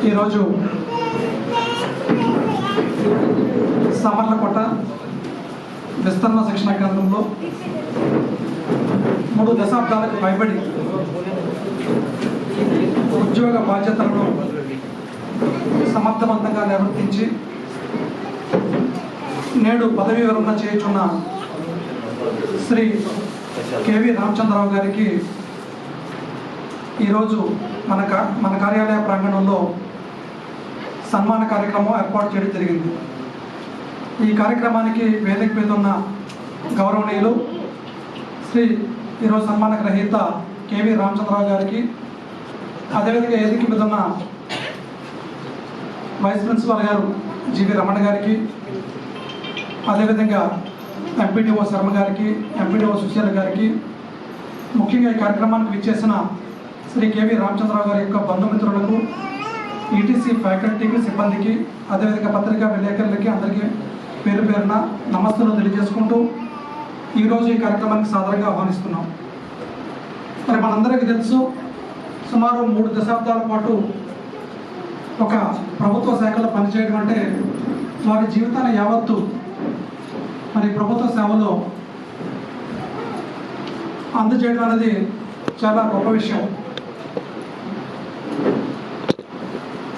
ఈరోజు సామర్లకోట విస్తరణ శిక్షణ కేంద్రంలో 3 దశాబ్దాలకు పైబడి ఉద్యోగ బాధ్యతలను సమర్థవంతంగా నిర్వర్తించి నేడు పదవీ విరమణ చేయుచున్న శ్రీ కేవీ రామచంద్రరావు గారికి ఈరోజు మన కార్యాలయ ప్రాంగణంలో సన్మాన కార్యక్రమం ఏర్పాటు చేయడం జరిగింది. ఈ కార్యక్రమానికి వేదిక మీద ఉన్న గౌరవనీయులు శ్రీ ఈరోజు సన్మాన గ్రహీత కేవీ రామచంద్రరావు గారికి, అదేవిధంగా వేదిక మీద ఉన్న వైస్ ప్రిన్సిపాల్ గారు జీవి రమణ గారికి, అదేవిధంగా ఎంపీడీఓ శర్మ గారికి, ఎంపీడీఓ సుశీల గారికి, ముఖ్యంగా ఈ కార్యక్రమానికి విచ్చేసిన శ్రీ కేవీ రామచంద్రరావు గారి యొక్క బంధుమిత్రులకు, ఈటీసీ ఫ్యాకల్టీకి, సిబ్బందికి, అదేవిధంగా పత్రికా విలేకరులకి అందరికీ పేరు పేరున నమస్తులు తెలియజేసుకుంటూ ఈరోజు ఈ కార్యక్రమానికి సాదరంగా ఆహ్వానిస్తున్నాం. మరి మనందరికీ తెలుసు, సుమారు 3 దశాబ్దాల పాటు ఒక ప్రభుత్వ శాఖలో పనిచేయడం అంటే వారి జీవితాన్ని యావత్తు మరి ప్రభుత్వ సేవలో అందజేయడం అనేది చాలా గొప్ప విషయం.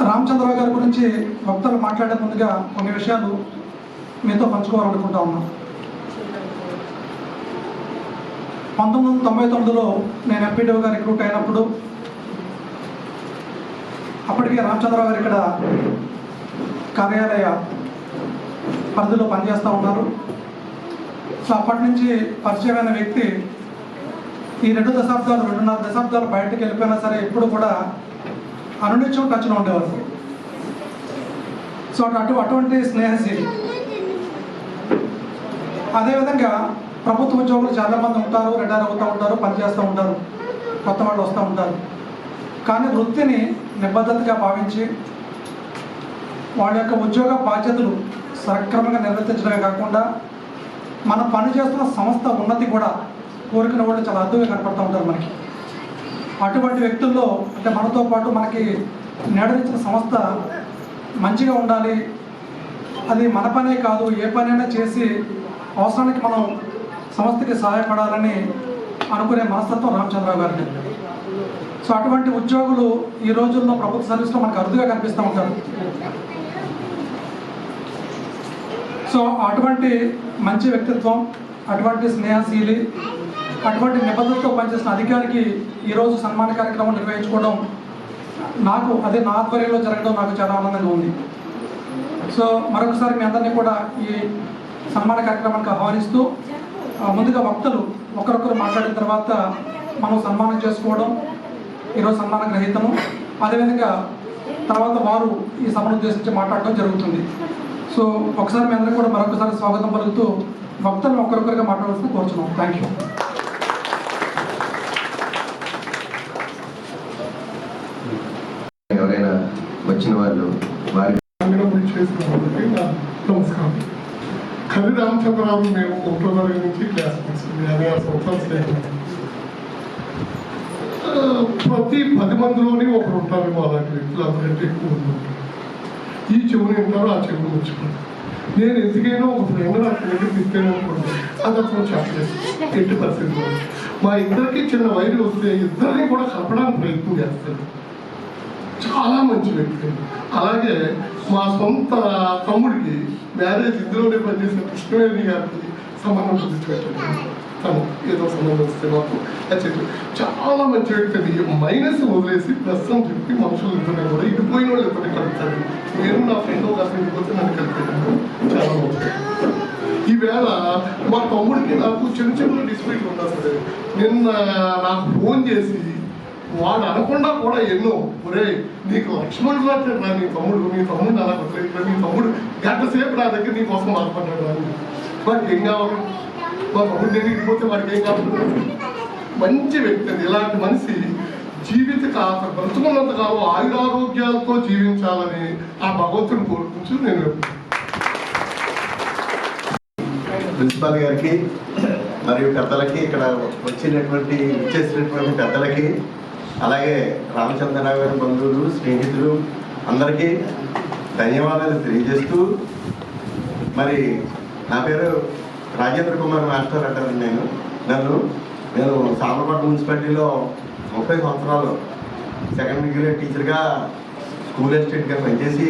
రామచంద్రరావు గారి గురించి వక్తలు మాట్లాడే ముందుగా కొన్ని విషయాలు మీతో పంచుకోవాలనుకుంటా ఉన్నాం. 1999లో నేను ఎంపీడీఓగా రిక్రూట్ అయినప్పుడు అప్పటికే రామచంద్రరావు గారు ఇక్కడ కార్యాలయ పరిధిలో పనిచేస్తూ ఉన్నారు. సో అప్పటి నుంచి పరిచయమైన వ్యక్తి ఈ 2.5 దశాబ్దాలు బయటకు వెళ్ళిపోయినా సరే ఎప్పుడు కూడా అనునిత్యం టచ్లో ఉండేవారు. సో అటువంటి స్నేహశీలి. అదేవిధంగా ప్రభుత్వ ఉద్యోగులు చాలామంది ఉంటారు, రిటైర్ అవుతూ ఉంటారు, పనిచేస్తూ ఉంటారు, కొత్త వాళ్ళు వస్తూ ఉంటారు. కానీ వృత్తిని నిబద్ధతగా భావించి వాళ్ళ యొక్క ఉద్యోగ బాధ్యతలు సక్రమంగా నిర్వర్తించడమే కాకుండా మనం పనిచేస్తున్న సంస్థ ఉన్నతి కూడా కోరికన వాళ్ళు చాలా అద్భుతంగా కనపడుతూ ఉంటారు మనకి. అటువంటి వ్యక్తుల్లో అంటే మనతో పాటు మనకి నేడనిచ్చిన సంస్థ మంచిగా ఉండాలి, అది మన పనే కాదు ఏ పనైనా చేసి అవసరానికి మనం సంస్థకి సహాయపడాలని అనుకునే మనస్తత్వం రామచంద్రరావు గారికి. సో అటువంటి ఉద్యోగులు ఈ రోజుల్లో ప్రభుత్వ సర్వీస్లో మనకు అరుదుగా కనిపిస్తూ ఉంటారు. సో అటువంటి మంచి వ్యక్తిత్వం, అటువంటి స్నేహశీలి, అటువంటి నిబద్ధతతో పనిచేసిన అధికారికి ఈరోజు సన్మాన కార్యక్రమం నిర్వహించుకోవడం నాకు, అదే నా ఆధ్వర్యంలో జరగడం నాకు చాలా ఆనందంగా ఉంది. సో మరొకసారి మీ అందరినీ కూడా ఈ సన్మాన కార్యక్రమానికి ఆహ్వానిస్తూ ముందుగా వక్తలు ఒకరొకరు మాట్లాడిన తర్వాత మనం సన్మానం చేసుకోవడం, ఈరోజు సన్మాన గ్రహీతము, అదేవిధంగా తర్వాత వారు ఈ సభను ఉద్దేశించి మాట్లాడడం జరుగుతుంది. సో ఒకసారి మీ అందరికీ కూడా మరొకసారి స్వాగతం పలుకుతూ వక్తలను ఒకరొకరుగా మాట్లాడాల్సింది కోరుచున్నాం. Thank you. ఎవరైనా వచ్చిన వాళ్ళు వారి నమస్కారం. కవి రామచంద్రరావు మేము 1వ తరగతి నుంచి క్లాస్మేట్స్, 56 సంవత్సరాలు స్నేహం. ప్రతి 10 మందిలోని ఒకరు ఉంటారు అలాంటి వ్యక్తులు, అంతకంటే ఎక్కువ ఉంటారు. ఈ చెవుని ఉంటారు, ఆ చెవుని వచ్చుకుంటారు. నేను ఎందుకైనా ఒక ఫ్రెండ్ నా ఫ్రెండ్కి తీసుకెళ్ళి అనుకుంటాను, అదొక చెప్పలేదు. ఎట్టి పరిస్థితుల్లో మా ఇద్దరికి చిన్న వైద్యులు వస్తే ఇద్దరిని కూడా కలపడానికి ప్రయత్నం చేస్తాను. చాలా మంచి వ్యక్తి. అలాగే మా సొంత తమ్ముడికి మ్యారేజ్ ఇందులోనే పనిచేసిన కృష్ణవేణి గారికి సంబంధం చూపించబెట్టాను. తను ఏదో సంబంధం వస్తే మాకు చెప్పి చాలా మంచి వ్యక్తి. మైనస్ వదిలేసి ప్లస్ అని చెప్పి మనుషులు ఇద్దరిని కూడా ఇడిపోయిన వాళ్ళు ఇద్దరిని కలుపుతారు. నేను నా ఫ్రెండ్ ఒక అసలు ఇడిపోతే నన్ను కలిపాను. చాలా మంచి. ఈవేళ మా తమ్ముడికి నాకు చిన్న చిన్న డిస్ప్యూట్లు ఉన్నా సరే నిన్న నాకు ఫోన్ చేసి వాడు అనకుండా కూడా ఎన్నో, ఒరే నీకు లక్ష్మణుడు రాట్లేదు రా నీ తమ్ముడు అలా వదిలేదు, నీ తమ్ముడు గంట సేపు నా దగ్గర నీ కోసం బాధపడ్డాడు అని. వాడికి ఏం కావాలి? మా తమ్ముడు నేను ఇడిపోతే వాడికి ఏం కావాలి? మంచి వ్యక్తి అది. ఇలాంటి మనిషి జీవిత బ్రతుకున్నంత కాలం ఆయురారోగ్యాలతో జీవించాలని ఆ భగవంతుని కోరుకుంటూ నేను ప్రిన్సిపాల్ గారికి మరియు పెద్దలకి, ఇక్కడ వచ్చేసినటువంటి పెద్దలకి, అలాగే రామచంద్రరావు గారి బంధువులు, స్నేహితులు అందరికీ ధన్యవాదాలు తెలియజేస్తూ, మరి నా పేరు రాజేంద్ర కుమార్ మాస్టర్ అంటారండి. నేను సామర్లకోట మున్సిపాలిటీలో 30 సంవత్సరాలు సెకండరీ గ్రేడ్ టీచర్గా స్కూల్ అసిస్టెంట్గా పనిచేసి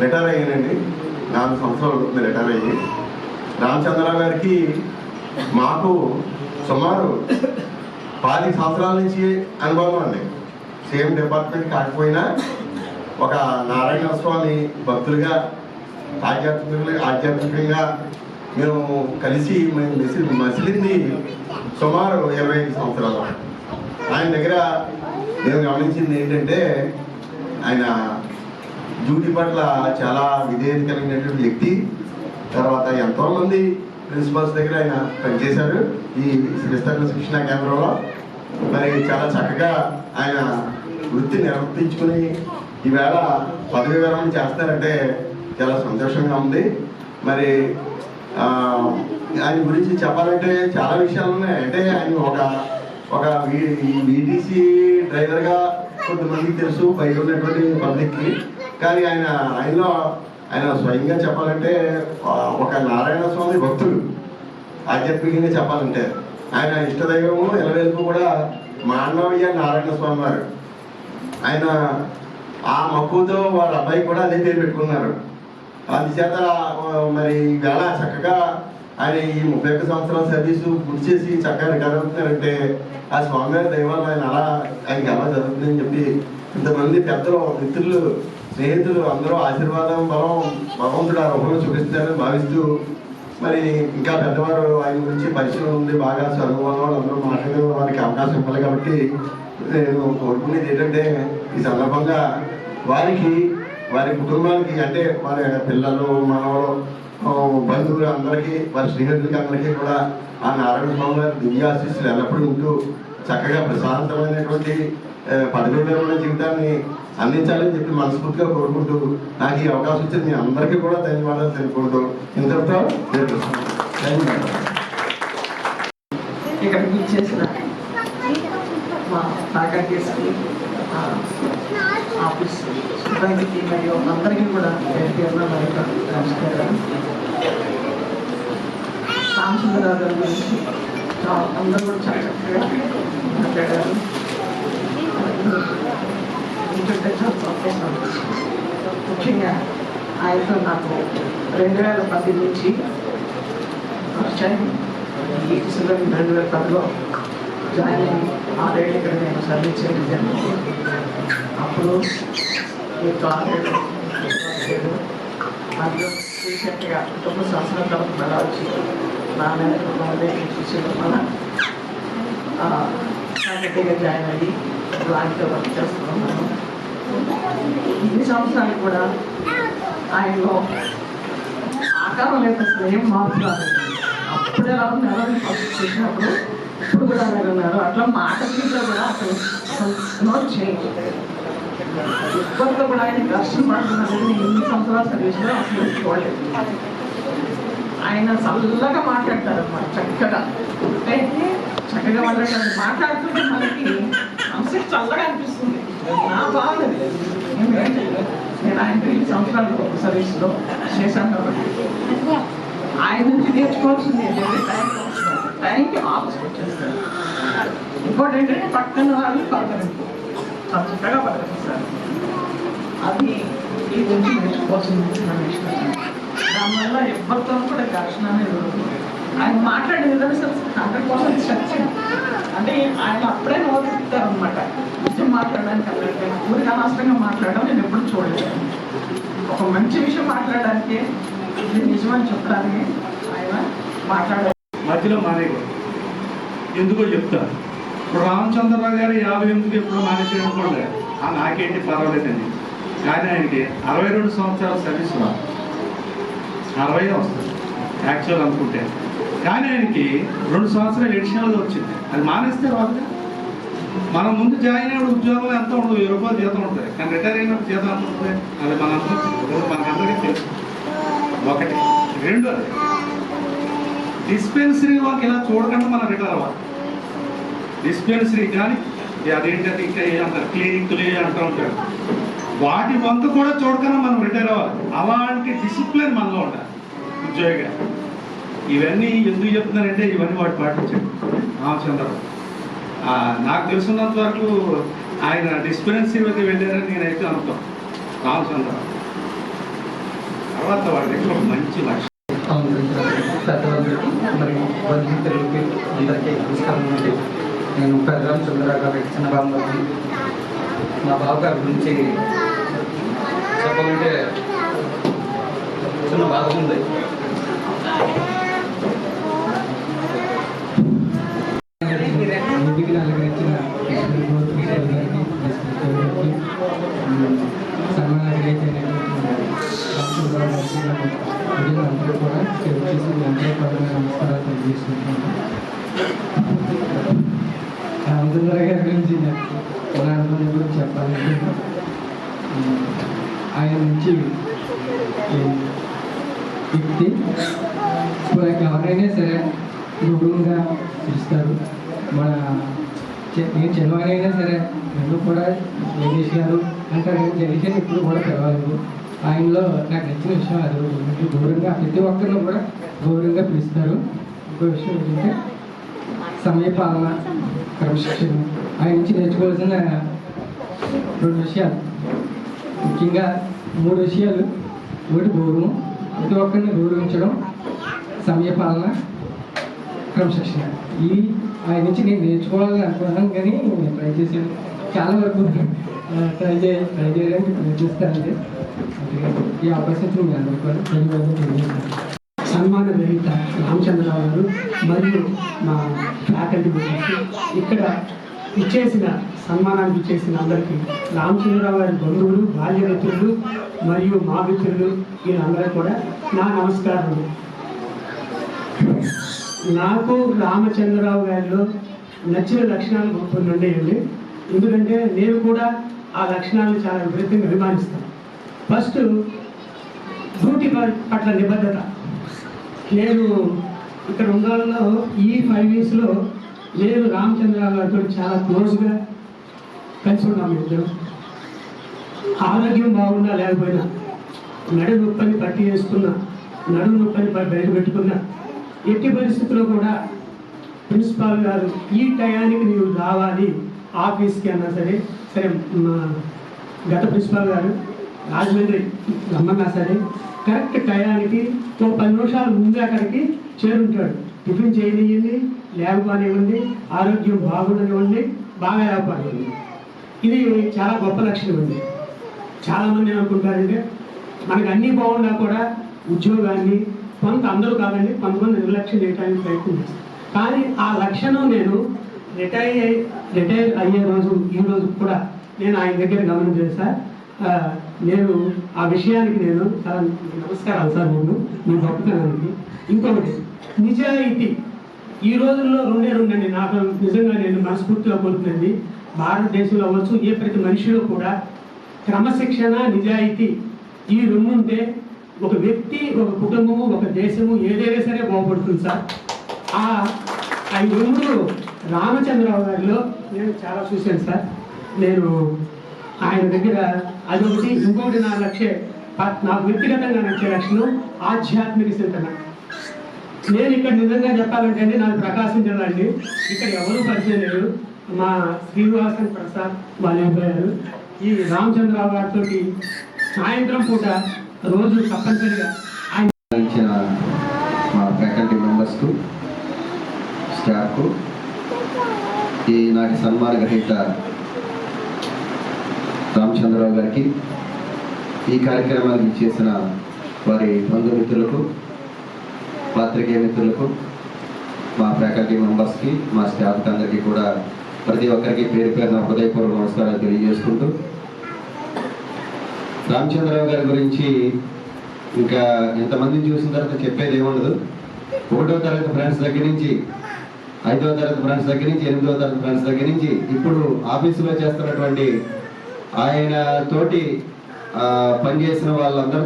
రిటైర్ అయ్యానండి. 4 సంవత్సరాలు రిటైర్ అయ్యి, రామచంద్రరావు గారికి మాకు సుమారు 10 సంవత్సరాల నుంచి అనుభవం అండి. సేమ్ డిపార్ట్మెంట్ కాకపోయినా ఒక నారాయణ స్వామి భక్తులుగా ఆధ్యాత్మికంగా మేము కలిసి మసిలింది సుమారు 25 సంవత్సరాలు. ఆయన దగ్గర నేను గమనించింది ఏంటంటే, ఆయన డ్యూటీ పట్ల చాలా విధేయత కలిగినటువంటి వ్యక్తి. తర్వాత ఎంతోమంది ప్రిన్సిపల్స్ దగ్గర ఆయన పనిచేశారు ఈ విస్తరణ శిక్షణా కేంద్రంలో. మరి చాలా చక్కగా ఆయన వృత్తి నిర్వర్తించుకుని ఈవేళ పదవి విరమణ చేస్తారంటే చాలా సంతోషంగా ఉంది. మరి ఆయన గురించి చెప్పాలంటే చాలా విషయాలు ఉన్నాయి. అంటే ఆయన ఒక వీటీసీ డ్రైవర్గా కొంతమందికి తెలుసు, బయట ఉన్నటువంటి పబ్లిక్కి. కానీ ఆయన స్వయంగా చెప్పాలంటే ఒక నారాయణ స్వామి భక్తుడు. ఆధ్యాత్మికంగా చెప్పాలంటే ఆయన ఇష్టదైవము ఎలవేల్పు కూడా మాండవయ్య నారాయణ స్వామి వారు. ఆయన ఆ మక్కువతో వాళ్ళ అబ్బాయి కూడా అదే పేరు పెట్టుకున్నారు. అందుచేత మరి వేళ చక్కగా ఆయన ఈ 31 సంవత్సరాల సర్వీసు పూర్తి చేసి చక్కగా రిటైర్ అవుతున్నారంటే ఆ స్వామివారి దైవాలు ఆయనకి ఎలా జరుగుతుందని చెప్పి ఇంతమంది పెద్దలు, మిత్రులు, స్నేహితులు అందరూ ఆశీర్వాదం బలం భగవంతుడు ఆ రూపంలో చూపిస్తారని భావిస్తూ, మరి ఇంకా పెద్దవారు ఆయన గురించి పరిచయం ఉంది, బాగా చదువుకున్న వాళ్ళు అందరూ మాట్లాడే వారికి అవకాశం ఇవ్వాలి. కాబట్టి నేను కోరుకునేది ఏంటంటే ఈ సందర్భంగా వారి కుటుంబానికి, అంటే వారి పిల్లలు, మనవలు, బంధువులు అందరికీ, వారి స్నేహితులకి అందరికీ కూడా ఆ నారాయణ స్వామి గారి దివ్యాశీస్సులు ఎల్లప్పుడూ ఉంటూ చక్కగా ప్రశాంతమైనటువంటి పదవి విరమణ జీవితాన్ని అందించాలని చెప్పి మనస్ఫూర్తిగా కోరుకుంటూ, నాకు ఈ అవకాశం ఇచ్చిన మీ అందరికీ కూడా ధన్యవాదాలు తెలుపుకుంటూ ఇంతటితో ఇక్కడికి చేసిన మా ఫ్యాకల్టీ ఆఫీస్ సిబ్బందికి మరియు అందరికీ కూడా నమస్కారం. రామచంద్రరావు గారి గురించి అందరూ కూడా చాలా చక్కగా మాట్లాడారు. ఇంటుంటే చాలా సంతోషం. ముఖ్యంగా ఆయనతో నాకు 2010 నుంచి పరిచయం. ఈ 2010లో జాయిన్ అయ్యి 6 ఏళ్ళు ఇక్కడ నేను సర్వీస్ చేయడం జరిగింది. అప్పుడు మీకు 6 ఏళ్ళు అందులో రీసెంట్గా 9 సంవత్సరాల తర్వాత మళ్ళా వచ్చి నా మీద చూసి మన ఫ్యాకల్టీగా జాయిన్ అయ్యి లాంటితో వర్క్ చేస్తున్నాను. ఇన్ని సంవత్సరాలు కూడా ఆయనలో ఆకారం లేదు, అసలు ఏం మార్పు రాలేదు. అప్పుడు ఎలా ఉన్నారు ఫస్ట్ చూసినప్పుడు, ఇప్పుడు కూడా అలాగే ఉన్నారు. అట్లా మాట తీరులో కూడా అసలు నో చేంజ్. ఇప్పట్లో కూడా ఆయన కష్టం పడుతున్నది నేను 8 సంవత్సరాల సర్వీస్లో అసలు చూడలేదు. ఆయన చల్లగా మాట్లాడతారు అన్నమాట, చక్కగా. అంటే చక్కగా మాట్లాడుతుంటే మనకి మనసుకి చల్లగా అనిపిస్తుంది. నా బాగుంది. నేను ఆయన 8 సంవత్సరాలు సర్వీస్లో చేశాను కాబట్టి ఆయన నుంచి నేర్చుకోవాల్సింది టైంకి ఆఫీస్కి వచ్చేస్తారు. ఇంకోటి ఏంటంటే పక్కన వాళ్ళు పలకరింపు చాలా చక్కగా పలకరిస్తారు. అది ఈ గురించి నేర్చుకోవాల్సింది విషయం. దానివల్ల ఎవరితో కూడా ఘర్షణ అనేది ఆయన మాట్లాడే విధానం 100% సత్యం. అంటే ఆయన అప్పుడే నోటిస్తారు అనమాట. నిజం మాట్లాడడానికి అన్నట్టు ఊరికి అనవసరంగా మాట్లాడడం నేను ఎప్పుడు చూడలేదు. ఒక మంచి విషయం మాట్లాడడానికి, ఇది నిజమని చెప్పడానికి ఆయన మాట్లాడారు. మధ్యలో మానేయకూడదు. ఎందుకో చెప్తాను. ఇప్పుడు రామచంద్రరావు గారు 58 ఎప్పుడు మానేసేయనుకోండి, నాకేంటి పర్వాలేదండి. కానీ ఆయనకి 62 సంవత్సరాల సర్వీస్ రాదు, 60 వస్తుంది యాక్చువల్ అనుకుంటే. కానీ ఆయనకి 2 సంవత్సరాలు ఎడిషనల్గా వచ్చింది. అది మానేస్తే రాదు. మనం ముందు జాయిన్ అయిన ఉద్యోగం ఎంత ఉండదు, 1000 రూపాయలు జీతం ఉంటుంది. కానీ రిటైర్ అయినప్పుడు జీతం ఎంత ఉంటుంది అది మనకందరికీ తెలుసు. ఒకటి. రెండోది, డిస్పెన్సరీ వాళ్ళకి ఇలా చూడకుండా మనం రిటైర్ అవ్వాలి. డిస్పెన్సరీ కానీ అదేంటది ఇంకా అంటారు క్లినిక్లు అంటూ ఉంటారు. వాటి వంక కూడా చూడకుండా మనం రిటైర్ అవ్వాలి. అలాంటి డిసిప్లిన్ మనలో ఉండాలి ఉద్యోగిగా. ఇవన్నీ ఎందుకు చెప్తున్నారంటే ఇవన్నీ వాడు పాటించాడు రామచంద్రరావు. నాకు తెలుసున్నంత వరకు ఆయన డిస్పెన్సరీ వద్ద వెళ్ళారని నేనైతే అనుకోను రామచంద్రరావు. తర్వాత వాడి దగ్గర ఒక మంచి లక్ష్యం. పెద్దలందరికీ మరి బంధుమిత్రులకి అందరికీ నమస్కారం అండి. నేను పెద్ద రామచంద్రరావు గారి చిన్న బాబు. మా బాబు గారి గురించి చెప్పాలంటే చిన్న బాధ ఉంది. ఇంటికి నలుగురిచ్చిన సన్మానాలు అందరూ కూడా చేసి ఎంతో పదమైన నమస్కారాలు తెలియజేసుకుంటున్నాను. రామచంద్ర గారి గురించి ఎలా అనుకున్న గురించి చెప్పాలంటే ఆయన నుంచి వ్యక్తి ఎవరైనా సరే గౌరవంగా పిలుస్తారు. మన నేను చిన్నవారైనా సరే నన్ను కూడా జగదీష్ గారు అంటారు. జగదీష్ గారు ఇప్పుడు కూడా పిలవలేదు. ఆయనలో నాకు నచ్చిన విషయం అది గౌరవంగా ప్రతి ఒక్కరిని కూడా గౌరవంగా పిలుస్తారు. ఇంకో విషయం ఏంటంటే సమయపాలన, క్రమశిక్షణ. ఆయన నుంచి నేర్చుకోవాల్సిన 2 విషయాలు, ముఖ్యంగా 3 విషయాలు. ఒకటి గౌరవం, ప్రతి ఒక్కరిని గౌరవించడం, సమయపాలన, క్రమశిక్షణ. ఈ ఆయన నుంచి నేను నేర్చుకోవాలని అనుకున్నాను, కానీ నేను ట్రై చేశాను. చాలా వరకు ట్రై చేయడానికి ప్రయత్నిస్తానండి. ఈ అవకాశం మీ అందరికీ కూడా ధన్యవాదాలు తెలియజేస్తాను. సన్మాన గ్రహీత రామచంద్రరావు గారు మరియు మా ఫ్యాకల్టీ మెంబర్స్, ఇక్కడ సన్మానానికి ఇచ్చేసిన అందరికీ, రామచంద్రరావు గారి బంధువులు, బాల్య మిత్రులు మరియు మా మిత్రులు, వీళ్ళందరూ కూడా నా నమస్కారం. నాకు రామచంద్రరావు గారిలో నచ్చిన లక్షణాలు కొన్ని ఉండేయండి. ఎందుకంటే నేను కూడా ఆ లక్షణాలను చాలా విపరీతంగా అభిమానిస్తాను. ఫస్ట్, డ్యూటీ పట్ల నిబద్ధత. నేను ఇక్కడ ఉండాలలో ఈ 5 yearsలో నేను రామచంద్రరావు గారితో చాలా క్లోజ్గా కలిసి ఉన్నాము. ఇద్దరు ఆరోగ్యం బాగున్నా లేకపోయినా, నడుము నొప్పని పట్టి వేసుకున్నా, నడుము నొప్పని బయట పెట్టుకున్నా, ఎట్టి పరిస్థితుల్లో కూడా ప్రిన్సిపాల్ గారు ఈ టయానికి నీవు రావాలి ఆఫీస్కి అన్నా సరే, మా గత ప్రిన్సిపాల్ గారు రాజమండ్రి రమ్మన్నా సరే కరెక్ట్ టయానికి 10 నిమిషాలు ముందే అక్కడికి చేరుంటాడు. టిఫిన్ చేయనివ్వండి, లేకపోనివ్వండి, ఆరోగ్యం బాగుండనివ్వండి, బాగా లేకపోనివ్వండి. ఇది చాలా గొప్ప లక్షణం అండి. చాలామంది ఏమనుకుంటారంటే మనకు అన్నీ బాగున్నా కూడా ఉద్యోగాన్ని అందరూ కాదండి, కొంతమంది నిర్లక్ష్యం చేయడానికి ప్రయత్నం చేస్తారు. కానీ ఆ లక్షణం నేను రిటైర్ అయ్యే రోజు, ఈ రోజు కూడా నేను ఆయన దగ్గర గమనించాను సార్. నేను ఆ విషయానికి నేను చాలా నమస్కారాలు సార్. మీ గొప్పతనానికి. ఇంకొకటి, నిజాయితీ. ఈ రోజుల్లో 2 ఉండండి. నాకు నిజంగా నేను మనస్ఫూర్తిగా కోరుతున్నది, భారతదేశంలో అవ్వచ్చు, ఏ ప్రతి మనిషిలో కూడా క్రమశిక్షణ, నిజాయితీ, ఈ 2 ఉంటే ఒక వ్యక్తి, ఒక కుటుంబము, ఒక దేశము ఏదైనా సరే బాగుపడుతుంది సార్. ఆ 2 రామచంద్రరావు గారిలో నేను చాలా చూశాను సార్. నేను ఆయన దగ్గర అదొకటి. ఇంకొకటి నాకు వ్యక్తిగతంగా నచ్చే లక్షణం ఆధ్యాత్మిక చింతన. నేను ఇక్కడ నిజంగా చెప్పాలంటే అండి, నాది ప్రకాశం జిల్లా అండి. ఇక్కడ ఎవరు పరిచయం లేరు. మా శ్రీనివాసన్ ప్రసాద్ వాళ్ళ గారు ఈ రామచంద్రరావు గారితో సాయంత్రం పూట రోజు తప్పనిసరిగా ఆయన మా ఫ్యాకల్టీ మెంబర్స్కు, స్టాఫ్కు, ఈనాటి సన్మాన గ్రహీత రామచంద్రరావు గారికి, ఈ కార్యక్రమానికి చేసిన వారి బంధుమిత్రులకు, పాత్రికేయ మిత్రులకు, మా ఫ్యాకల్టీ మెంబర్స్కి, మా స్టాఫ్కి అందరికీ కూడా ప్రతి ఒక్కరికి పేరు పేరున హృదయపూర్వక నమస్కారాలు తెలియజేసుకుంటూ, రామచంద్రరావు గారి గురించి ఇంకా ఎంతమందిని చూసిన తర్వాత చెప్పేది ఏముండదు. 1వ తరగతి ఫ్రెండ్స్ దగ్గర నుంచి, 5వ తరగతి ఫ్రెండ్స్ దగ్గర నుంచి, 8వ తరగతి ఫ్రెండ్స్ దగ్గర నుంచి, ఇప్పుడు ఆఫీసులో చేస్తున్నటువంటి ఆయన తోటి పనిచేసిన వాళ్ళందరూ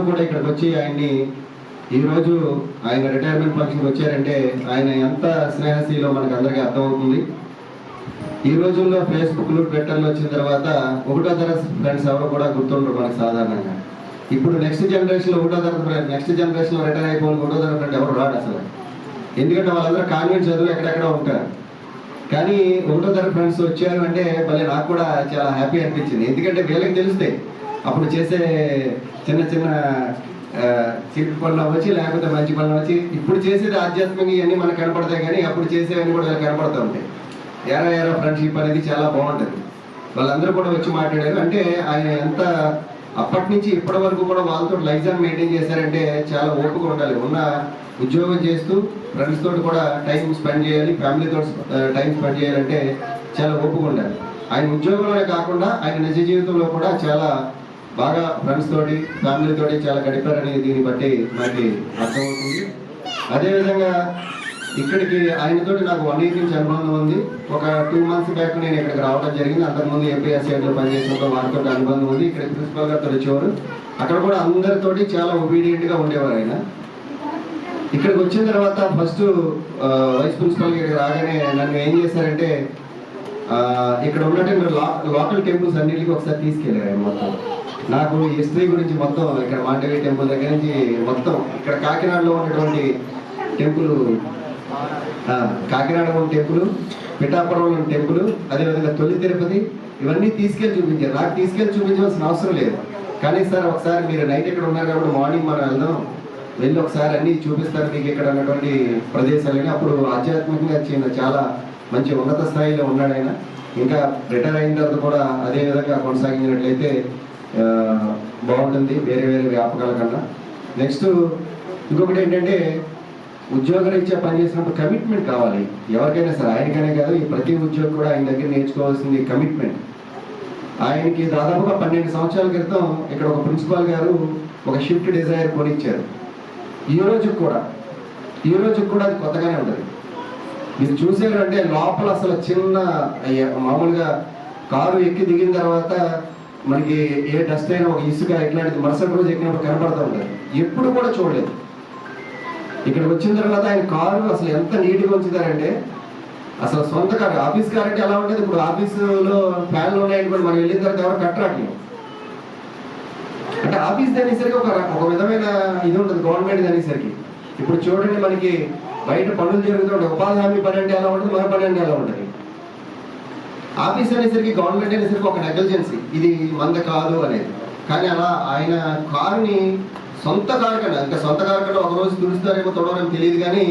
కూడా ఇక్కడికి వచ్చి ఆయన్ని, ఈరోజు ఆయన రిటైర్మెంట్ ఫంక్షన్కి వచ్చారంటే ఆయన ఎంత స్నేహశీలో మనకు అందరికీ అర్థమవుతుంది. ఈ రోజుల్లో ఫేస్బుక్లు ట్విట్టర్లు వచ్చిన తర్వాత ఒకటో తరగతి ఫ్రెండ్స్ ఎవరు కూడా గుర్తుండరు మనకు సాధారణంగా. ఇప్పుడు నెక్స్ట్ జనరేషన్లో రిటైర్ అయిపోయిన ఒకటో తరగతి ఫ్రెండ్ ఎవరు రాడు అసలు. ఎందుకంటే వాళ్ళందరూ కాన్వెంట్ చదువులు ఎక్కడెక్కడ ఉంటారు. కానీ ఒకటో తరగతి ఫ్రెండ్స్ వచ్చారు అంటే భలే నాకు కూడా చాలా హ్యాపీ అనిపించింది. ఎందుకంటే వీళ్ళకి తెలుస్తాయి అప్పుడు చేసే చిన్న చిన్న చిన్న పనులు అవ్వచ్చు, లేకపోతే మంచి పనులు వచ్చి. ఇప్పుడు చేసేది ఆధ్యాత్మిక ఇవన్నీ మనకు కనపడతాయి, కానీ అప్పుడు చేసేవన్నీ కూడా కనపడుతూ ఉంటాయి. ఏరా ఫ్రెండ్షిప్ అనేది చాలా బాగుంటుంది. వాళ్ళందరూ కూడా వచ్చి మాట్లాడారు. అంటే ఆయన ఎంత అప్పటి నుంచి ఇప్పటి వరకు కూడా వాళ్ళతో లైఫ్ స్టైల్ మెయింటైన్ చేశారంటే చాలా ఓపిక ఉండాలి. ఉన్న ఉద్యోగం చేస్తూ ఫ్రెండ్స్ తోటి కూడా టైం స్పెండ్ చేయాలి, ఫ్యామిలీతో టైం స్పెండ్ చేయాలంటే చాలా ఓపిక ఉండాలి. ఆయన ఉద్యోగంలోనే కాకుండా ఆయన నిజ జీవితంలో కూడా చాలా బాగా ఫ్రెండ్స్ తోటి ఫ్యామిలీ తోటి చాలా గడిపారని దీన్ని బట్టి నాకు అర్థమవుతుంది. అదేవిధంగా ఇక్కడికి ఆయనతోటి నాకు 1 year నుంచి అనుబంధం ఉంది. ఒక 2 months బ్యాక్ నేను ఇక్కడికి రావడం జరిగింది. అంతకుముందు ఏపీఎస్ఐలో పనిచేసినప్పుడు వారితో అనుబంధం ఉంది. ఇక్కడ ప్రిన్సిపల్ గారితో వచ్చేవారు. అక్కడ కూడా అందరితోటి చాలా ఒబీడియంట్గా ఉండేవారు ఆయన. ఇక్కడికి వచ్చిన తర్వాత ఫస్ట్ వైస్ ప్రిన్సిపల్ గారికి రాగానే నన్ను ఏం చేశారంటే ఇక్కడ ఉన్నటువంటి లోకల్ టెంపుల్స్ అన్నింటికి ఒకసారి తీసుకెళ్ళారు ఆయన. మొత్తం నాకు హిస్టరీ గురించి మొత్తం ఇక్కడ మాండవి టెంపుల్ దగ్గర నుంచి మొత్తం ఇక్కడ కాకినాడలో ఉన్నటువంటి టెంపుల్, కాకినాడలో టెంపుల్, పిఠాపురంలో టెంపుల్, అదేవిధంగా తొలి తిరుపతి, ఇవన్నీ తీసుకెళ్ళి చూపించారు. నాకు తీసుకెళ్ళి చూపించవలసిన అవసరం లేదు. కానీ సార్ ఒకసారి మీరు నైట్ ఇక్కడ ఉన్నారు కాబట్టి మార్నింగ్ మనం వెళ్దాం, వెళ్ళి ఒకసారి అన్ని చూపిస్తారు మీకు ఇక్కడ ఉన్నటువంటి ప్రదేశాలని. అప్పుడు ఆధ్యాత్మికంగా చాలా మంచి ఉన్నత స్థాయిలో ఉన్నాడు ఆయన. ఇంకా రిటైర్ అయిన తర్వాత కూడా అదే విధంగా కొనసాగించినట్లయితే బాగుంటుంది వేరే వేరే వ్యాపకాల కన్నా. నెక్స్ట్ ఇంకొకటి ఏంటంటే ఉద్యోగరీత్యా పనిచేసినప్పుడు కమిట్మెంట్ కావాలి ఎవరికైనా సరే, ఆయనకైనా కాదు ఈ ప్రతి ఉద్యోగం కూడా ఆయన దగ్గర నేర్చుకోవాల్సింది కమిట్మెంట్. ఆయనకి దాదాపుగా 12 సంవత్సరాల క్రితం ఇక్కడ ఒక ప్రిన్సిపాల్ గారు ఒక షిఫ్ట్ డిజైర్ కొనిచ్చారు. ఈ రోజుకి కూడా అది కొత్తగానే ఉంటుంది. మీరు చూసారు అంటే లోపల అసలు చిన్న మామూలుగా కారు ఎక్కి దిగిన తర్వాత మనకి ఏ డస్ట్ అయినా ఒక ఇసుక ఇట్లాంటిది మరుసటి రోజు ఎక్కినప్పుడు కనపడుతూ ఉంటుంది. ఎప్పుడు కూడా చూడలేదు. ఇక్కడికి వచ్చిన తర్వాత ఆయన కారు అసలు ఎంత నీట్గా ఉంచుతారంటే అసలు సొంత కారు, ఆఫీస్ కారు అంటే ఎలా ఉంటుంది. ఇప్పుడు ఆఫీసులో ఫ్యాన్లు ఉన్నాయని కూడా మనం వెళ్ళిన తర్వాత ఎవరు కట్టరాట్లేదు. అంటే ఆఫీస్ అనేసరికి ఒక విధమైన ఇది ఉంటుంది గవర్నమెంట్ అనేసరికి. ఇప్పుడు చూడండి మనకి బయట పనులు జరుగుతుంటాయి. ఉపాధి హామీ పని అంటే ఎలా ఉంటుంది, మన పని అంటే ఎలా ఉంటుంది. ఆఫీస్ అనేసరికి గవర్నమెంట్ అనేసరికి ఒక నెగ్లిజెన్సీ, ఇది మంద కాదు అనేది. కానీ అలా ఆయన కారుని సొంత కారు కన్నా ఇంకా సొంత కారు కన్నా ఒక రోజు తుడుస్తారేమో తొడవడం తెలియదు, కానీ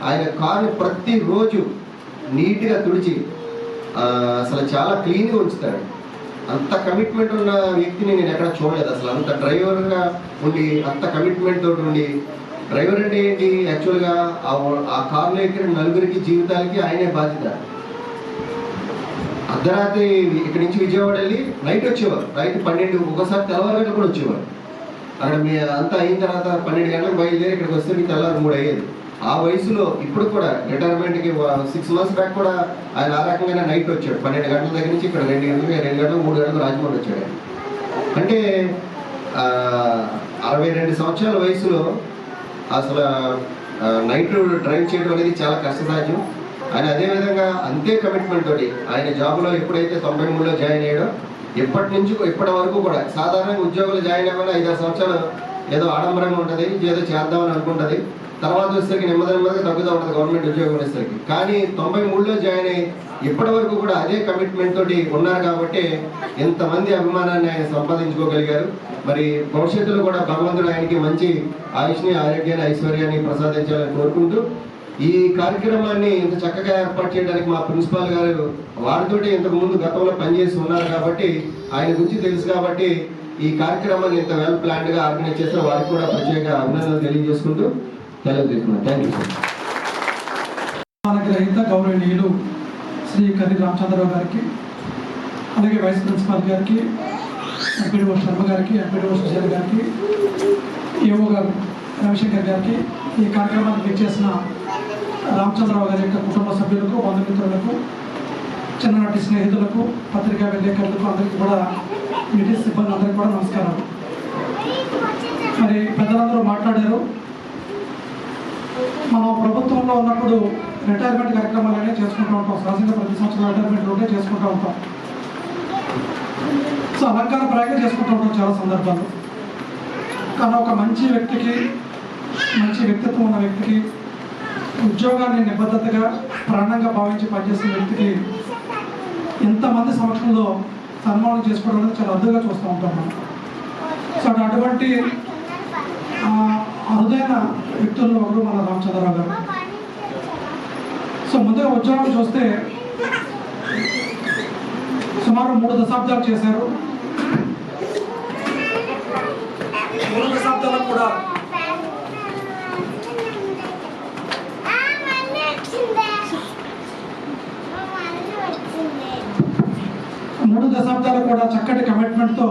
ఆయన కారుని ప్రతిరోజు నీట్గా తుడిచి అసలు చాలా క్లీన్గా ఉంచుతాడు. అంత కమిట్మెంట్ ఉన్న వ్యక్తిని నేను ఎక్కడ చూడలేదు అసలు. అంత డ్రైవర్గా ఉండి అంత కమిట్మెంట్ తోటి ఉండి, డ్రైవర్ అంటే ఏంటి యాక్చువల్గా ఆ కారులో ఎక్కిన నలుగురికి జీవితాలకి ఆయనే బాధ్యత. అర్ధరాత్రి ఇక్కడి నుంచి విజయవాడ వెళ్ళి నైట్ వచ్చేవారు. నైట్ 12 ఒకసారి తెల్లవారు గంటలు కూడా వచ్చేవారు. అక్కడ మీ అంతా అయిన తర్వాత 12 గంటలకు బయలుదేరి ఇక్కడికి వస్తే మీకు తెల్లారు 3 అయ్యేది. ఆ వయసులో ఇప్పుడు కూడా రిటైర్మెంట్కి 6 months బ్యాక్ కూడా ఆయన ఆ రకంగానే నైట్ వచ్చాడు. 12 గంటల దగ్గర నుంచి ఇక్కడ 2 గంటలకు 3 గంటలకు రాజమండ్రి వచ్చాడు. అంటే 62 సంవత్సరాల వయసులో అసలు నైట్ డ్రైవ్ చేయడం అనేది చాలా కష్టసాధ్యం. ఆయన అదేవిధంగా అంతే కమిట్మెంట్ తోటి ఆయన జాబ్లో ఎప్పుడైతే 93లో జాయిన్ అయ్యాడో ఇప్పటి నుంచి ఇప్పటి వరకు కూడా సాధారణంగా ఉద్యోగులు జాయిన్ అవ్వాలి 5-6 సంవత్సరాలు ఏదో ఆడంబరంగా ఉంటుంది, ఏదో చేద్దామని అనుకుంటుంది. తర్వాత వచ్చేసరికి నెమ్మదిగా తగ్గుతూ ఉంటుంది గవర్నమెంట్ ఉద్యోగం వచ్చేసరికి. కానీ 93లో జాయిన్ అయ్యి ఇప్పటి వరకు కూడా అదే కమిట్మెంట్ తోటి ఉన్నారు కాబట్టి ఎంతమంది అభిమానాన్ని ఆయన సంపాదించుకోగలిగారు. మరి భవిష్యత్తులో కూడా భగవంతుడు ఆయనకి మంచి ఆయుష్ని, ఆరోగ్యాన్ని, ఐశ్వర్యాన్ని ప్రసాదించాలని కోరుకుంటూ ఈ కార్యక్రమాన్ని ఇంత చక్కగా ఏర్పాటు చేయడానికి మా ప్రిన్సిపాల్ గారు వారితోటి ఇంతకు ముందు గతంలో పనిచేసి ఉన్నారు కాబట్టి ఆయన గురించి తెలుసు కాబట్టి ఈ కార్యక్రమాన్ని ఇంత వెల్ ప్లాన్డ్గా ఆర్గనైజ్ చేస్తే వారికి కూడా ప్రత్యేక అభినందనలు తెలియజేసుకుంటూ సెలవు తీసుకున్నాను. Thank you sir. గ్రహీత గౌరవనీయులు శ్రీ కర్రి రామచంద్రరావు గారికి, అలాగే వైస్ ప్రిన్సిపాల్ గారికి, ఎంపీడీఓ శర్మ గారికి, ఎంపీడీఓ సుజల్ గారికి, ఏఓ గారు రవిశంకర్ గారికి, ఈ కార్యక్రమానికి ఇచ్చేసిన రామచంద్రరావు గారి యొక్క కుటుంబ సభ్యులకు, బంధుమిత్రులకు, చిన్ననాటి స్నేహితులకు, పత్రికా విలేకరులకు అందరికీ కూడా, మీడియా సిబ్బంది అందరికీ కూడా నమస్కారాలు. మరి పెద్దలందరూ మాట్లాడారు. మనం ప్రభుత్వంలో ఉన్నప్పుడు రిటైర్మెంట్ కార్యక్రమాలు అనేవి చేసుకుంటూ ఉంటాం. సహజంగా ప్రతి సంవత్సరం రిటైర్మెంట్ ఉంటే చేసుకుంటూ ఉంటాం. సో అలంకార ప్రాయంగా చేసుకుంటూ ఉంటాం చాలా సందర్భాల్లో. కానీ ఒక మంచి వ్యక్తికి, మంచి వ్యక్తిత్వం ఉన్న వ్యక్తికి, ఉద్యోగాన్ని నిబద్ధతగా ప్రాణంగా భావించి పనిచేసిన వ్యక్తికి ఇంతమంది సమక్షంలో సన్మానం చేసుకోవడం అనేది చాలా అరుదుగా చూస్తూ ఉంటాం మనం. సో అటువంటి అరుదైన వ్యక్తుల్లో ఒకరు మన రామచంద్రరావు గారు. సో ముందుగా ఉద్యోగం చూస్తే సుమారు 3 దశాబ్దాలు చేశారు. 3 దశాబ్దాలకు కూడా 3 దశాబ్దాలు కూడా చక్కటి కమిట్మెంట్తో,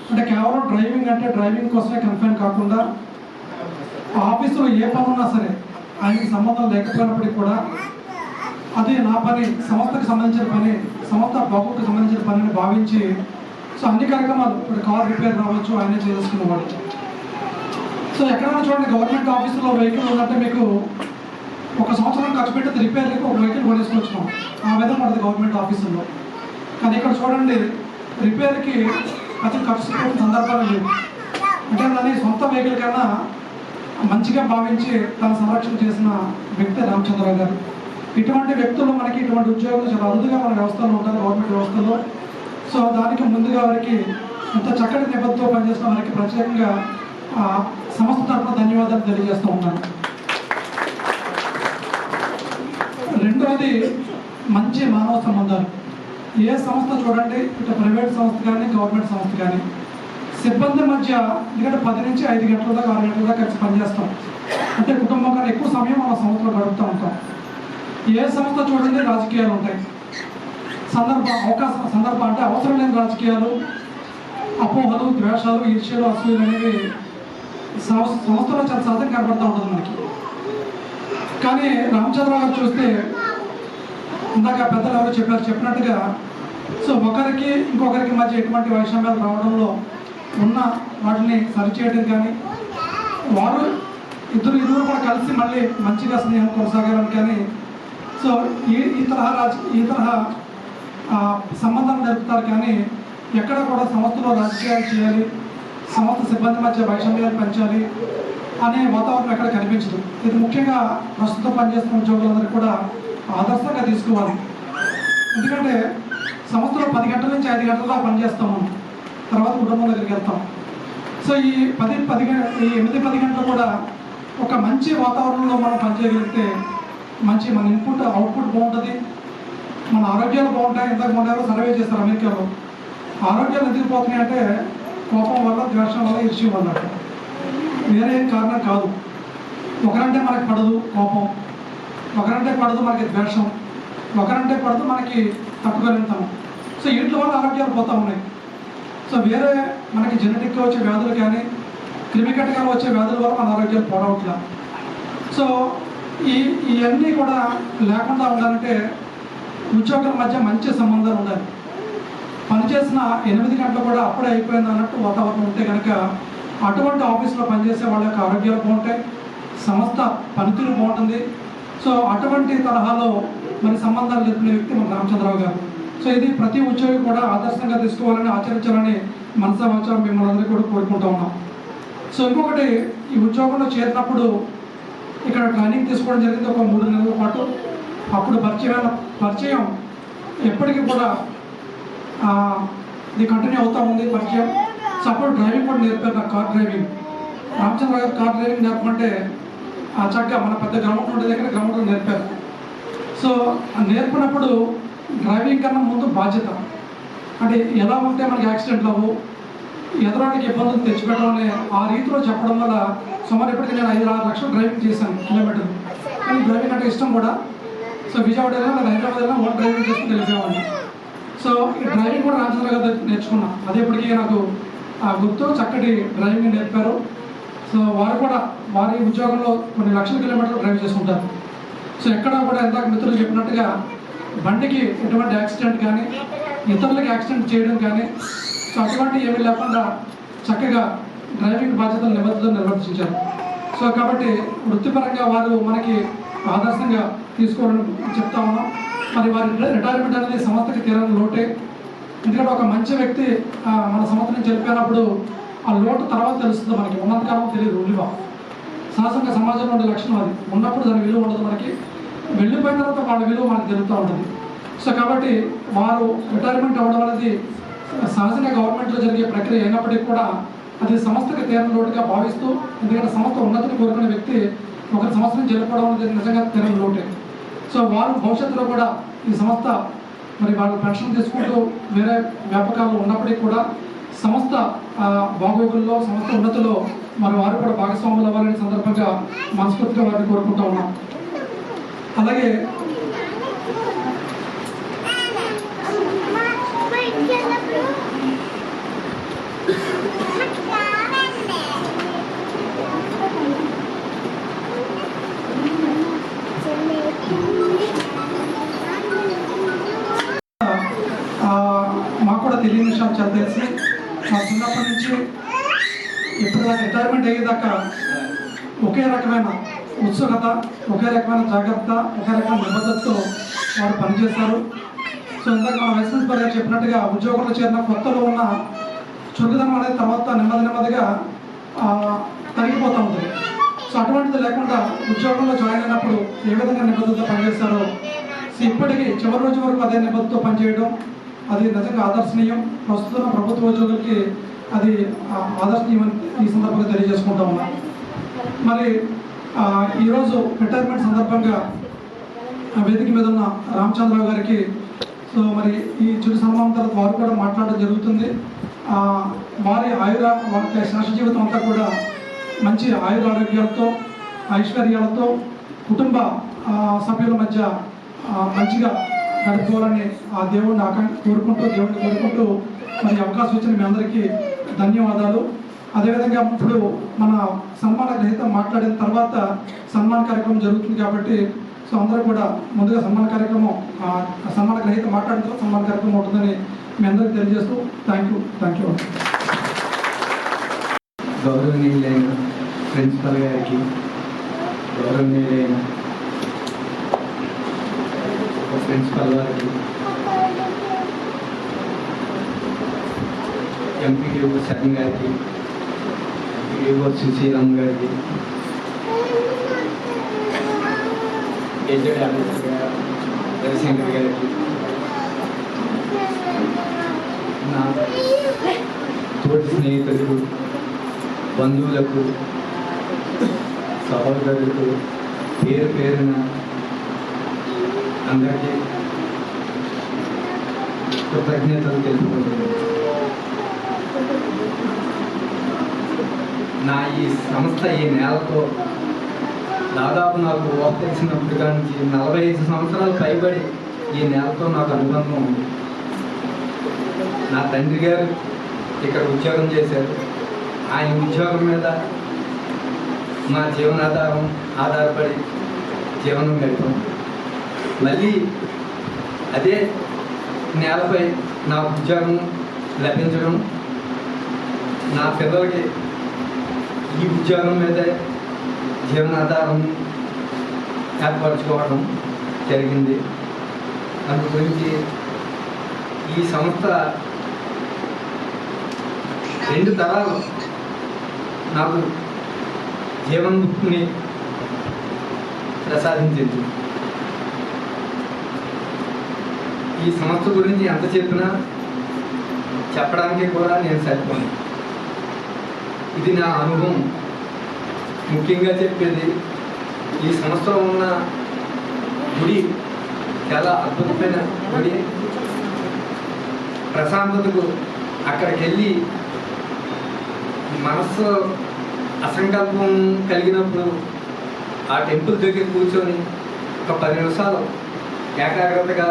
అంటే కేవలం డ్రైవింగ్ అంటే డ్రైవింగ్ కోసమే కన్ఫైన్ కాకుండా ఆఫీసులో ఏ పని ఉన్నా సరే ఆయనకి సంబంధం లేకపోయినప్పటికీ కూడా అది నా పని, సంస్థకు సంబంధించిన పని, సంస్థ బాబుకి సంబంధించిన పనిని భావించి సో అన్ని కార్యక్రమాలు, ఇప్పుడు కార్ రిపేర్ రావచ్చు ఆయనే చేసుకునేవాడు. సో ఎక్కడైనా చూడండి, గవర్నమెంట్ ఆఫీసులో వెహికల్ ఉన్నట్టే మీకు 1 సంవత్సరం ఖర్చు పెట్టి రిపేర్కి ఒక వెహికల్ కొనేసుకొచ్చున్నాం. ఆ విధంగా ఉంటుంది గవర్నమెంట్ ఆఫీసుల్లో. కానీ ఇక్కడ చూడండి, రిపేర్కి అతి ఖర్చు పెట్టిన సందర్భాలు లేవు. అంటే దాని సొంత వెహికల్ కన్నా మంచిగా భావించి తన సంరక్షణ చేసిన వ్యక్తి రామచంద్రరావు గారు. ఇటువంటి వ్యక్తులు మనకి, ఇటువంటి ఉద్యోగులు చాలా అరుదుగా మన వ్యవస్థలో ఉంటారు, గవర్నమెంట్ వ్యవస్థలో. సో దానికి ముందుగా వారికి ఇంత చక్కటి నిబద్ధతతో పనిచేసిన వారికి ప్రత్యేకంగా సంస్థ తరఫున ధన్యవాదాలు తెలియజేస్తూ ఉన్నాను. రెండవది మంచి మానవ సంబంధాలు. ఏ సంస్థ చూడండి, ఇటు ప్రైవేట్ సంస్థ కానీ గవర్నమెంట్ సంస్థ కానీ, సిబ్బంది మధ్య ఎందుకంటే 10 నుంచి 5 గంటల దాకా 6 గంటల దాకా కలిసి పనిచేస్తాం. అంటే కుటుంబం కన్నా ఎక్కువ సమయం మన సంస్థలో గడుపుతూ ఉంటాం. ఏ సంస్థ చూడండి రాజకీయాలు ఉంటాయి, సందర్భం అంటే అవసరం లేని రాజకీయాలు, అపోహలు, ద్వేషాలు, ఈర్ష్యలు, అసూయలు అనేవి సంస్థలో చాలా సహజంగా కనబడుతూ ఉంటుంది మనకి. కానీ రామచంద్రరావు గారు చూస్తే ఇందాక పెద్దలు ఎవరు చెప్పినట్టుగా సో ఒకరికి ఇంకొకరికి మధ్య ఎటువంటి వైషమ్యాలు రావడంలో ఉన్న వాటిని సరిచేయడం కానీ, వారు ఇద్దరు కూడా కలిసి మళ్ళీ మంచిగా స్నేహం కొనసాగాలని కానీ, సో ఈ తరహా సంబంధం జరుపుతారు. కానీ ఎక్కడ కూడా సంస్థలో రాజకీయాలు చేయాలి, సంస్థ సిబ్బంది మధ్య వైషమ్యాలు పెంచాలి అనే వాతావరణం ఎక్కడ కనిపించదు. ఇది ముఖ్యంగా ప్రస్తుతం పనిచేస్తున్న ఉద్యోగులందరూ కూడా ఆదర్శంగా తీసుకోవాలి. ఎందుకంటే సంస్థలో 10 గంటల నుంచి 5 గంటల దాకా పనిచేస్తాము, తర్వాత కుటుంబం దగ్గరికి వెళ్తాం. సో ఈ 8-10 గంటలు కూడా ఒక మంచి వాతావరణంలో మనం పనిచేయగలిగితే మంచి మన ఇన్పుట్ అవుట్పుట్ బాగుంటుంది, మన ఆరోగ్యాలు బాగుంటాయి. ఇంతకు ముందు సర్వే చేస్తారు అమెరికాలో, ఆరోగ్యాలు ఎందుకు పోతున్నాయి అంటే కోపం వల్ల, ద్వేషం వల్ల, ఇష్యూ వల్ల, వేరే కారణం కాదు. ఒకరంటే మనకి పడదు కోపం, ఒకరంటే పడదు మనకి ద్వేషం, ఒకరంటే పడదు మనకి తట్టుకోలేతాం. సో వీటి వల్ల ఆరోగ్యాలు పోతూ ఉన్నాయి. సో వేరే మనకి జెనెటిక్గా వచ్చే వ్యాధులు కానీ, క్రిమికటకాలు వచ్చే వ్యాధుల వల్ల మన ఆరోగ్యాలు పోవట్లా. సో ఇవన్నీ కూడా లేకుండా ఉండాలంటే ఉద్యోగుల మధ్య మంచి సంబంధాలు ఉండాలి. పనిచేసిన 8 గంటలు కూడా అప్పుడే అయిపోయింది అన్నట్టు వాతావరణం ఉంటే కనుక అటువంటి ఆఫీస్లో పనిచేసే వాళ్ళ యొక్క ఆరోగ్యాలు బాగుంటాయి, సంస్థ పనితీరు బాగుంటుంది. సో అటువంటి తరహాలో మరి సంబంధాలు జరిపిన వ్యక్తి మన రామచంద్రరావు గారు. సో ఇది ప్రతి ఉద్యోగి కూడా ఆదర్శంగా తీసుకోవాలని, ఆచరించాలని మనసా వాచా మిమ్మల్ని అందరికీ కూడా కోరుకుంటూ ఉన్నాం. సో ఇంకొకటి, ఈ ఉద్యోగంలో చేరినప్పుడు ఇక్కడ ట్రైనింగ్ తీసుకోవడం జరిగింది ఒక 3 నెలల పాటు. అప్పుడు పరిచయం ఎప్పటికీ కూడా ఇది కంటిన్యూ అవుతూ ఉంది పరిచయం. సో అప్పుడు డ్రైవింగ్ కూడా నేర్పారు, నాకు కార్ డ్రైవింగ్. రామచంద్ర గారు కార్ డ్రైవింగ్ నేర్పమంటే చక్కగా మన పెద్ద గ్రౌండ్ ఉండే దగ్గర గ్రౌండ్లో నేర్పారు. సో నేర్పినప్పుడు డ్రైవింగ్ కన్నా ముందు బాధ్యత, అంటే ఎలా ఉంటే మనకి యాక్సిడెంట్లు అవ్వు, ఎదురానికి ఇబ్బందులు తెచ్చిపెట్టడం అనే ఆ రీతిలో చెప్పడం వల్ల సుమారు ఇప్పటికీ నేను 5-6 లక్షలు డ్రైవింగ్ చేశాను కిలోమీటర్లు. కానీ డ్రైవింగ్ అంటే ఇష్టం కూడా. సో విజయవాడ వెళ్ళినా, నేను హైదరాబాద్ వెళ్ళినా ఓన్ డ్రైవింగ్ చేసుకుని వెళ్ళిపోయేవాడిని. సో ఈ డ్రైవింగ్ కూడా రామచంద్ర గారు నేర్చుకున్నా. అదే ఇప్పటికీ నాకు గుర్తు, చక్కటి డ్రైవింగ్ నేర్పారు. సో వారు కూడా వారి ఉద్యోగంలో కొన్ని లక్షల కిలోమీటర్లు డ్రైవ్ చేసుకుంటారు. సో ఎక్కడా కూడా ఇందాక మిత్రులు చెప్పినట్టుగా బండికి ఎటువంటి యాక్సిడెంట్ కానీ, ఇతరులకు యాక్సిడెంట్ చేయడం కానీ, సో అటువంటి ఏమీ లేకుండా చక్కగా డ్రైవింగ్ బాధ్యతలు నిబద్ధతలు నిర్వర్తించారు. సో కాబట్టి వృత్తిపరంగా వారు మనకి ఆదర్శంగా తీసుకోవాలని చెప్తా ఉన్నాం. మరి వారి రిటైర్మెంట్ అనేది సంస్థకి తీరని లోటే. ఎందుకంటే ఒక మంచి వ్యక్తి మన సంస్థ నుంచి వెళ్ళిపోయినప్పుడు ఆ లోటు తర్వాత తెలుస్తుంది మనకి, ఉన్నంతకాలం తెలియదు విలువ. సహజంగా సమాజంలో ఉండే లక్షణం అది, ఉన్నప్పుడు దాని విలువ ఉండదు మనకి, వెళ్ళిపోయిన తర్వాత వాళ్ళ విలువ మనకి తెలుస్తూ ఉంటుంది. సో కాబట్టి వారు రిటైర్మెంట్ అవ్వడం అనేది సహజంగా గవర్నమెంట్లో జరిగే ప్రక్రియ అయినప్పటికీ కూడా అది సంస్థకి తీరని లోటుగా భావిస్తూ, ఎందుకంటే సంస్థ ఉన్నతిని కోరుకునే వ్యక్తి ఒక సంవత్సరం నుంచి వెళ్ళిపోవడం అనేది నిజంగా తీరని లోటే. సో వారు భవిష్యత్తులో కూడా ఈ సంస్థ మరి వాళ్ళు పెన్షన్ తీసుకుంటూ వేరే వ్యాపకాల్లో ఉన్నప్పటికీ కూడా సంస్థ బాగోగుల్లో, సంస్థ ఉన్నతిలో మరి వారు కూడా భాగస్వాములు అవ్వాలనే సందర్భంగా మనస్ఫూర్తిగా వారిని కోరుకుంటూ ఉన్నాం. అలాగే మాకు కూడా తెలియని విషయాలు చాలా తెలిసి మా చిన్నప్పటి నుంచి ఇప్పుడు దాకా రిటైర్మెంట్ అయ్యేదాకా ఒకే రకమైన ఉత్సుకత, ఒకే రకమైన జాగ్రత్త, ఒకే రకమైన నిబద్ధతతో వారు పనిచేస్తారు. సో ఇందాక మన వైస్ ప్రిన్సిపల్ గారు చెప్పినట్టుగా ఉద్యోగంలో చేరిన కొత్తలో ఉన్న చురుకుదనం అనేది తర్వాత నెమ్మదిగా తగ్గిపోతూ ఉంటుంది. సో అటువంటిది లేకుండా ఉద్యోగంలో జాయిన్ అయినప్పుడు ఏ విధంగా నిబద్ధతతో పనిచేస్తారో, సో ఇప్పటికీ చివరి రోజు వరకు అదే నిబద్ధతతో పనిచేయడం అది నిజంగా ఆదర్శనీయం. ప్రస్తుతం ప్రభుత్వ ఉద్యోగులకి అది ఆదర్శనీయం అని ఈ సందర్భంగా తెలియజేసుకుంటా ఉన్నాం. మరి ఈరోజు రిటైర్మెంట్ సందర్భంగా వేదిక మీద ఉన్న రామచంద్రరావు గారికి సో మరి ఈ చిరు సన్మానం తర్వాత వారు కూడా మాట్లాడడం జరుగుతుంది. వారి వారి శేష జీవితం అంతా కూడా మంచి ఆరోగ్యాలతో, ఐశ్వర్యాలతో, కుటుంబ సభ్యుల మధ్య మంచిగా గడుపుకోవాలని ఆ దేవుడిని కోరుకుంటూ మరి అవకాశం ఇచ్చిన మీ అందరికీ ధన్యవాదాలు. అదేవిధంగా ఇప్పుడు మన సన్మాన గ్రహీత మాట్లాడిన తర్వాత సన్మాన కార్యక్రమం జరుగుతుంది కాబట్టి సో అందరూ కూడా ముందుగా సన్మాన గ్రహీత మాట్లాడిన తర్వాత సన్మాన కార్యక్రమం ఉంటుందని మీ అందరికీ తెలియజేస్తూ థ్యాంక్ యూ. గౌరవనీయులైన ప్రిన్సిపల్ గారికి, గౌరవనీయులైన ప్రిన్సిపల్ గారికి, ఎంపీడీఓ శరణ్ గారికి, ఎంపీడీఓ సుశీలమ్మ గారికి, ఏజెడ్ అడ్వకేట్ రవిశంకర్ గారికి, నా తోటి స్నేహితులకు, బంధువులకు, సహోదరులకు పేరున అందరికీ కృతజ్ఞతలు తెలుపుకుంటున్నాను. నా ఈ సంస్థ ఈ నేలతో దాదాపు నాకు ఊహ తెలిసినప్పుడు కానీ 45 సంవత్సరాలు పైబడి ఈ నేలతో నాకు అనుబంధం ఉంది. నా తండ్రి గారు ఇక్కడ ఉద్యోగం చేశారు. ఆయన ఉద్యోగం మీద మా జీవనాధారం ఆధారపడి జీవనం గడిపాం. మళ్ళీ అదే నేలపై నా ఉద్యోగం లభించడం, నా పిల్లలకి ఈ ఉద్యోగం మీదే జీవనాధారం ఏర్పరచుకోవడం జరిగింది. అందు గురించి ఈ సంస్థ 2 తరాలు నాకు జీవన్ముక్తిని ప్రసాదించింది. ఈ సంస్థ గురించి ఎంత చెప్పినా చెప్పడానికి కూడా నేను సరిపోను. ఇది నా అనుభవం. ముఖ్యంగా చెప్పేది, ఈ సంస్థలో ఉన్న గుడి చాలా అద్భుతమైన గుడి. ప్రశాంతతకు అక్కడికి వెళ్ళి మనస్సు అసంకల్పం కలిగినప్పుడు ఆ టెంపుల్ దగ్గర కూర్చొని ఒక 10 నిమిషాలు ఏకాగ్రతగా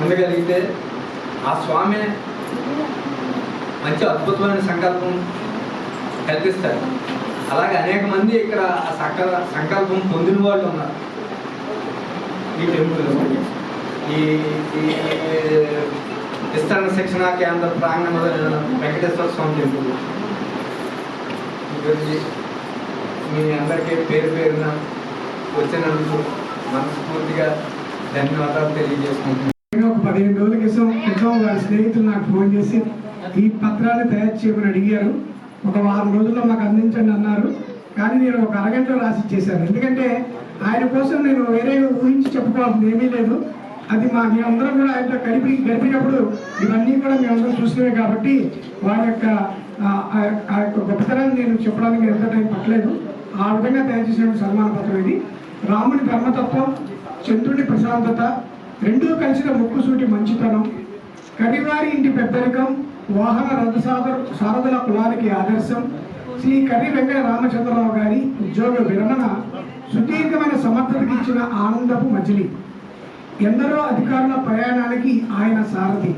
ఉండగలిగితే ఆ స్వామి మంచి అద్భుతమైన సంకల్పం కల్పిస్తారు. అలాగే అనేక మంది ఇక్కడ ఆ సంకల్పం పొందిన వాళ్ళు ఉన్నారు. ఈ టెంపుల్ ఈ విస్తరణ శిక్షణా కేంద్ర ప్రాంగణంలో వెంకటేశ్వర స్వామి టెంపుల్ గురించి మీ అందరికీ పేరు పేరున వచ్చినందుకు మనస్ఫూర్తిగా ధన్యవాదాలు తెలియజేసుకుంటున్నాను. ఒక 15 రోజుల క్రితం వారి స్నేహితులు నాకు ఫోన్ చేసి ఈ పత్రాన్ని తయారు చేయమని అడిగారు. ఒక వారం రోజుల్లో మాకు అందించండి అన్నారు. కానీ నేను ఒక అరగంటలో రాసి ఇచ్చేశాను. ఎందుకంటే ఆయన కోసం నేను వేరే ఊహించి చెప్పుకోవాల్సింది ఏమీ లేదు. అది మేమందరం కూడా ఆయనతో గడిపినప్పుడు ఇవన్నీ కూడా మేమందరం చూసినవే కాబట్టి వారి యొక్క ఆ యొక్క గొప్పతనాన్ని నేను చెప్పడానికి ఎంత టైం పట్టలేదు. ఆ విధంగా తయారు చేసిన సన్మాన పత్రం ఇది. రాముని ధర్మతత్వం, చంద్రుడి ప్రశాంతత రెండూ కలిసిన ముక్కుసూటి మంచితనం, కరివారి ఇంటి పెద్దరికం, వాహన రథ సారథుల కులానికి ఆదర్శం, శ్రీ కర్రి వెంకట రామచంద్రరావు గారి ఉద్యోగ విరమణ సుదీర్ఘమైన సమర్థతకి ఇచ్చిన ఆనందపు మజిలీ, ఎందరో అధికారుల ప్రయాణానికి ఆయన సారథి,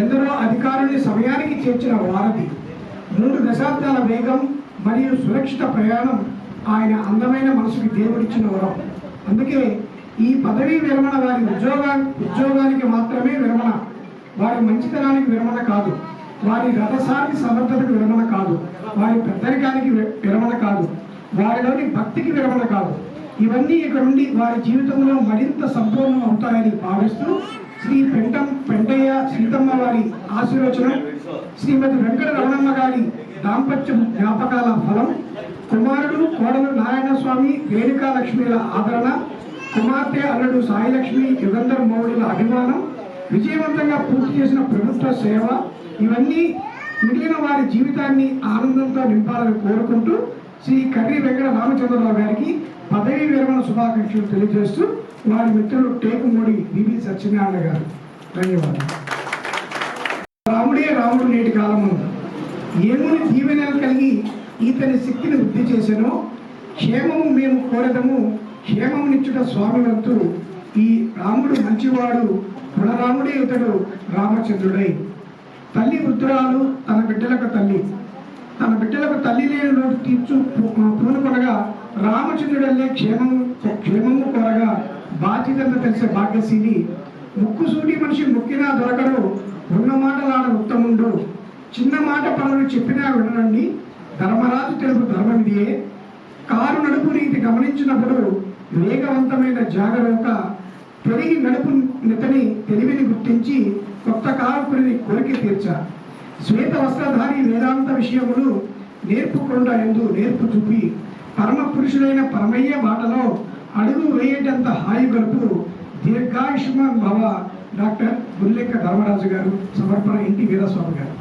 ఎందరో అధికారుల్ని సమయానికి చేర్చిన వారధి, 3 దశాబ్దాల వేగం మరియు సురక్షిత ప్రయాణం ఆయన అందమైన మనసుకి దేవుడిచ్చిన వరం. అందుకే ఈ పదవీ విరమణ వారి ఉద్యోగానికి మాత్రమే విరమణ, వారి మంచితనానికి విరమణ కాదు, వారి రథసారికి సమర్థతకు విరమణ కాదు, వారి పెద్దరికానికి విరమణ కాదు, వారిలోని భక్తికి విరమణ కాదు. ఇవన్నీ ఇక్కడ నుండి వారి జీవితంలో మరింత సంపూర్ణం అవుతాయని భావిస్తూ శ్రీ పెంటయ్య సీతమ్మ వారి ఆశీర్వచనం, శ్రీమతి వెంకట రమణమ్మ గారి దాంపత్య జ్ఞాపకాల ఫలం, కుమారుడు కోడలు నారాయణ స్వామి రేణుకా లక్ష్మిల ఆదరణ, కుమార్తె అల్లుడు సాయిలక్ష్మి యుగంధర్ మౌడుల అభిమానం, విజయవంతంగా పూర్తి చేసిన ప్రభుత్వ సేవ, ఇవన్నీ మిగిలిన వారి జీవితాన్ని ఆనందంతో నింపాలని కోరుకుంటూ శ్రీ కర్రి వెంకట రామచంద్రరావు గారికి పదవీ విరమణ శుభాకాంక్షలు తెలియజేస్తూ వారి మిత్రులు టేకుమూడి బిబి సత్యనారాయణ గారు. ధన్యవాదాలు. రాముడే రాముడు నేటి కాలము, ఏముని దీవెనలు కలిగి ఈతని శక్తిని వృద్ధి చేసెనో, క్షేమము మేము కోరదము క్షేమమునిచ్చుట స్వామి వంతు, ఈ రాముడు మంచివాడు కులరాముడే ఇతడు రామచంద్రుడై. తల్లి వృద్ధురాలు తన బిడ్డలకు తల్లి లేని లోటు తీర్చు పూనుకొనగా, రామచంద్రుడల్లే క్షేమము కోరగా బాధ్యతను తెలిసే భాగ్యశీలి, ముక్కుసూటి మనిషి ముక్కినా దొరకడు, ఉన్న మాటలాడ ఉత్తముండు, చిన్న మాట పనులు చెప్పినా వినరండి, ధర్మరాజు తెలుపు ధర్మమిదియే, కారు నడుపు నీతి గమనించినప్పుడు వేగవంతమైన జాగరూక, పెరిగి నడుపు నితని తెలివిని గుర్తించి కొత్త కారుకుని కోరిక తీర్చ, శ్వేత వస్త్రధారి వేదాంత విషయములు నేర్పుకొండ ఎందు నేర్పు చూపి, పరమ పురుషుడైన పరమయ్య బాటలో అడుగు వేయేటంత హాయి గలుపు, దీర్ఘాయుష్మాన్ భవ డాక్టర్ గుల్లెక్క ధర్మరాజు గారు. సమర్పణ ఇంటి వీరస్వామి గారు.